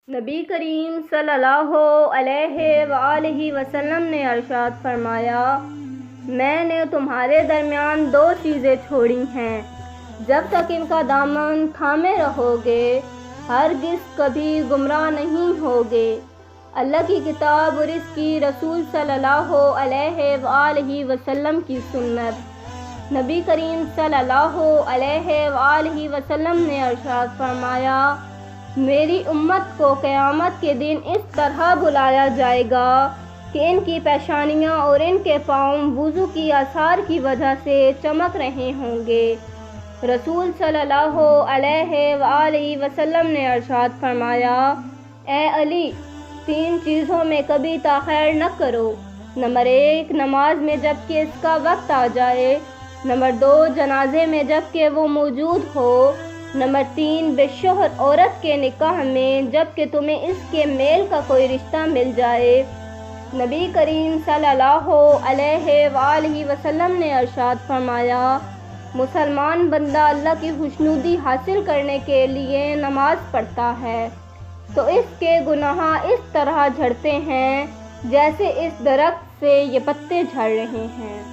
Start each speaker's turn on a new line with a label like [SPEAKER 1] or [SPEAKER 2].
[SPEAKER 1] نبی کریم صلی اللہ علیہ وآلہ وسلم نے ارشاد فرمایا، میں نے تمہارے درمیان دو چیزیں چھوڑی ہیں، جب تک ان کا دامن تھامے رہو گے ہرگز کبھی گمراہ نہیں ہوگے، اللہ کی کتاب اور اس کی رسول صلی اللہ علیہ وآلہ وسلم کی سنت۔ نبی کریم صلی اللہ علیہ وآلہ وسلم نے ارشاد فرمایا، میری امت کو قیامت کے دن اس طرح بلایا جائے گا کہ ان کی پیشانیاں اور ان کے پاؤں وضو کی آثار کی وجہ سے چمک رہے ہوں گے۔ رسول صلی اللہ علیہ وآلہ وسلم نے ارشاد فرمایا، اے علی، تین چیزوں میں کبھی تاخیر نہ کرو۔ نمبر 1، نماز میں جب کہ اس کا وقت آ جائے۔ نمبر 2، جنازے میں جب کہ وہ موجود ہو۔ نمبر 3، بے شوہر عورت کے نکاح میں جب کہ تمہیں اس کے میل کا کوئی رشتہ مل جائے۔ نبی کریم صلی اللہ علیہ وآلہ وسلم نے ارشاد فرمایا، مسلمان بندہ اللہ کی خوشنودی حاصل کرنے کے لیے نماز پڑھتا ہے تو اس کے گناہ اس طرح جھڑتے ہیں جیسے اس درخت سے یہ پتے جھڑ رہے ہیں۔